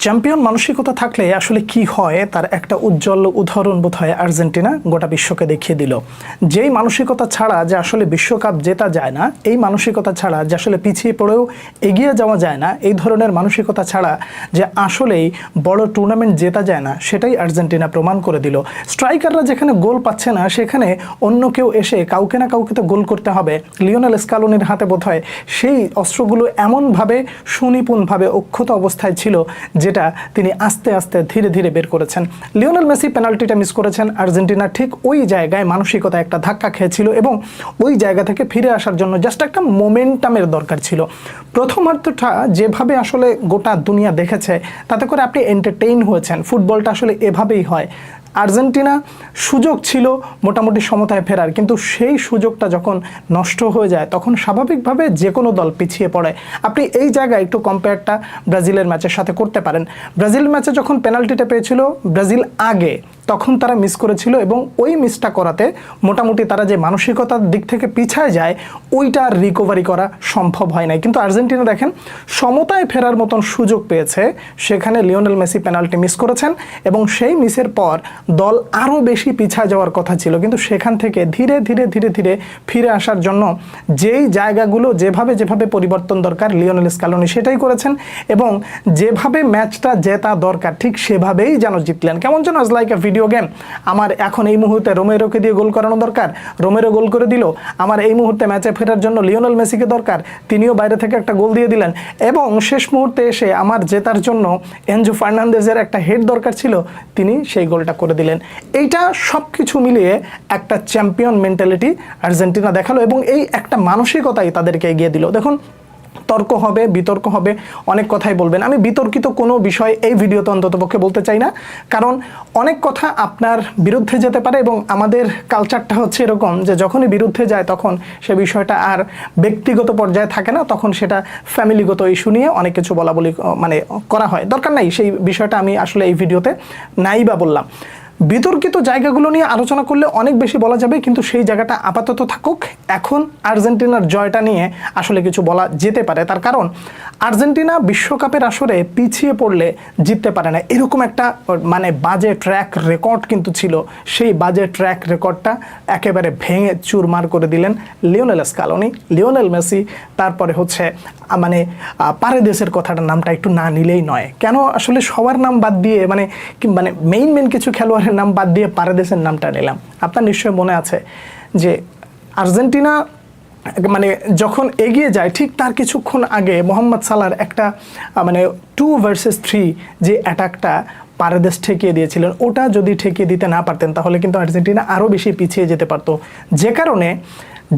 Champion মানসিকতা থাকলে আসলে কি হয় তার একটা উজ্জ্বল উদাহরণ বোধহয় আর্জেন্টিনা গোটা বিশ্বকে দেখিয়ে দিল। যেই মানসিকতা ছাড়া যে আসলে বিশ্বকাপ জেতা যায় না, এই মানসিকতা ছাড়া যে আসলে পিছিয়ে পড়েও এগিয়ে যাওয়া যায় না, এই ধরনের মানসিকতা ছাড়া যে আসলেই বড় টুর্নামেন্ট জেতা যায় না, সেটাই আর্জেন্টিনা প্রমাণ করে দিল। স্ট্রাইকাররা যেখানে গোল পাচ্ছে না, সেখানে অন্য কেউ এসে কাউকে না কাউকে তো গোল করতে হবে। লিওনেল স্কালোনির হাতে বোধহয় সেই অস্ত্রগুলো এমনভাবে সুনিপুণভাবে অক্ষত অবস্থায় ছিল যেটা তিনি আস্তে আস্তে ধীরে ধীরে বের করেছেন। লিওনেল মেসি পেনাল্টিটা মিস করেছেন। আর্জেন্টিনা ঠিক ওই জায়গায় মানসিকতা একটা ধাক্কা খেয়েছিল এবং ওই জায়গা থেকে ফিরে আসার জন্য জাস্ট একটা মোমেন্টামের দরকার ছিল। প্রথমার্ধটা যেভাবে আসলে গোটা দুনিয়া দেখেছে, তাতে করে আপনি এন্টারটেইন হয়েছেন। ফুটবলটা আসলে এভাবেই হয়। আর্জেন্টিনা সুযোগ ছিল মোটামুটি সমতায় ফেরার, কিন্তু সেই সুযোগটা যখন নষ্ট হয়ে যায় তখন স্বাভাবিকভাবে যে কোনো দল পিছিয়ে পড়ে। আপনি এই জায়গায় একটু কম্পেয়ারটা ব্রাজিলের ম্যাচের সাথে করতে পারেন। ব্রাজিল ম্যাচে যখন পেনাল্টিটা পেয়েছিল ব্রাজিল আগে, তখন তারা মিস করেছিল এবং ওই মিসটা করাতে মোটামুটি তারা যে মানসিকতার দিক থেকে পিছায় যায়, ওইটা আর রিকভারি করা সম্ভব হয় নাই। কিন্তু আর্জেন্টিনা দেখেন সমতায় ফেরার মতন সুযোগ পেয়েছে, সেখানে লিওনেল মেসি পেনাল্টি মিস করেছেন এবং সেই মিসের পর দল আরও বেশি পিছায় যাওয়ার কথা ছিল, কিন্তু সেখান থেকে ধীরে ধীরে ধীরে ধীরে ফিরে আসার জন্য যেই জায়গাগুলো যেভাবে যেভাবে পরিবর্তন দরকার লিওনেল স্কালোনি সেটাই করেছেন এবং যেভাবে ম্যাচটা জেতা দরকার ঠিক সেভাবেই যেন জিতলেন। কেমন যেন আজ লাইক এ ভিডিও গেম। আমার এখন এই মুহূর্তে রোমেরোকে দিয়ে গোল করানো দরকার, রোমেরো গোল করে দিল। আমার এই মুহূর্তে ম্যাচে ফেরার জন্য লিওনেল মেসিকে দরকার, তিনিও বাইরে থেকে একটা গোল দিয়ে দিলেন এবং শেষ মুহূর্তে এসে আমার জেতার জন্য এনজো ফার্নান্দেজের একটা হেড দরকার ছিল, তিনি সেই গোলটা করে দিলেন। এইটা সব কিছু মিলিয়ে একটা চ্যাম্পিয়ন মেন্টালিটি আর্জেন্টিনা দেখালো এবং এই একটা মানসিকতাই তাদেরকে এগিয়ে দিল। দেখুন, তর্ক হবে, বিতর্ক হবে, অনেক কথাই বলবেন। আমি বিতর্কিত কোনো বিষয় এই ভিডিওতে অন্ততপক্ষে বলতে চাই না, কারণ অনেক কথা আপনার বিরুদ্ধে যেতে পারে এবং আমাদের কালচারটা হচ্ছে এরকম যে যখনই বিরুদ্ধে যায় তখন সে বিষয়টা আর ব্যক্তিগত পর্যায়ে থাকে না, তখন সেটা ফ্যামিলিগত ইস্যু নিয়ে অনেক কিছু বলা বলি করা হয়। দরকার নাই সেই বিষয়টা আমি আসলে এই ভিডিওতে নাই বা বললাম। বিতর্কিত জায়গাগুলো নিয়ে আলোচনা করলে অনেক বেশি বলা যাবে, কিন্তু সেই জায়গাটা আপাতত থাকুক। এখন আর্জেন্টিনার জয়টা নিয়ে আসলে কিছু বলা যেতে পারে, তার কারণ আর্জেন্টিনা বিশ্বকাপের আসরে পিছিয়ে পড়লে জিততে পারে না, এরকম একটা বাজে ট্র্যাক রেকর্ড কিন্তু ছিল। সেই বাজে ট্র্যাক রেকর্ডটা একেবারে ভেঙে চুরমার করে দিলেন লিওনেল স্কালোনি, লিওনেল মেসি। তারপরে হচ্ছে পারেদেসের কথাটার নামটা একটু না নিলেই নয়। কেন আসলে সবার নাম বাদ দিয়ে মেইন কিছু খেলোয়াড়ের নাম বাদ দিয়ে পারেদেসের নামটা নিলাম? আপনার নিশ্চয়ই মনে আছে যে আর্জেন্টিনা যখন এগিয়ে যায় ঠিক তার কিছুক্ষণ আগে মোহাম্মদ সালাহর একটা 2 ভার্সেস 3 যে অ্যাটাকটা পারেদেস ঠেকিয়ে দিয়েছিলেন, ওটা যদি ঠেকিয়ে দিতে না পারতেন তাহলে কিন্তু আর্জেন্টিনা আরও বেশি পিছিয়ে যেতে পারতো। যে কারণে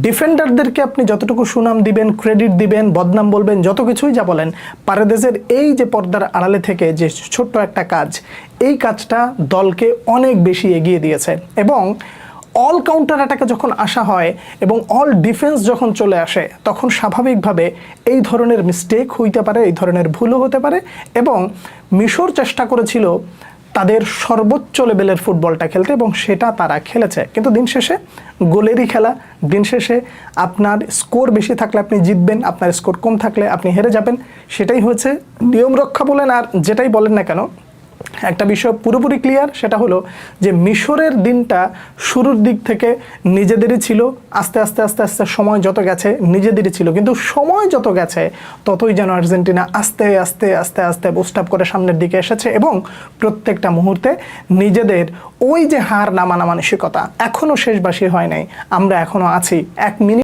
ডিফেন্ডারদেরকে আপনি যতটুকু সুনাম দিবেন, ক্রেডিট দিবেন, বদনাম বলবেন, যত কিছুই যা বলেন, পারেদেসের এই যে পর্দার আড়ালে থেকে যে ছোট্ট একটা কাজ, এই কাজটা দলকে অনেক বেশি এগিয়ে দিয়েছে। এবং অল কাউন্টার অ্যাটাকে যখন আসা হয় এবং অল ডিফেন্স যখন চলে আসে, তখন স্বাভাবিকভাবে এই ধরনের মিস্টেক হইতে পারে, এই ধরনের ভুলও হতে পারে। এবং মিশর চেষ্টা করেছিল তাদের সর্বোচ্চ লেভেলের ফুটবলটা খেলতে এবং সেটা তারা খেলেছে, কিন্তু দিন শেষে গোলেরই খেলা। দিন শেষে আপনার স্কোর বেশি থাকলে আপনি জিতবেন, আপনার স্কোর কম থাকলে আপনি হেরে যাবেন। সেটাই হচ্ছে নিয়ম রক্ষা বলেন আর যেটাই বলেন না কেন, একটা বিষয় পুরোপুরি ক্লিয়ার, সেটা হলো যে মিশরের দিনটা শুরুর দিক থেকে নিজেদেরই ছিল, আস্তে আস্তে আস্তে আস্তে সময় যত গেছে নিজেদেরই ছিল, কিন্তু সময় যত গেছে ততই যেন আর্জেন্টিনা আস্তে আস্তে আস্তে আস্তে বুস্ট আপ করে সামনের দিকে এসেছে এবং প্রত্যেকটা মুহূর্তে নিজেদের ওই যে হার নামানা মানসিকতা এখনও শেষবাসী হয় নাই। আমরা এখনও আছি। 1 মিনিট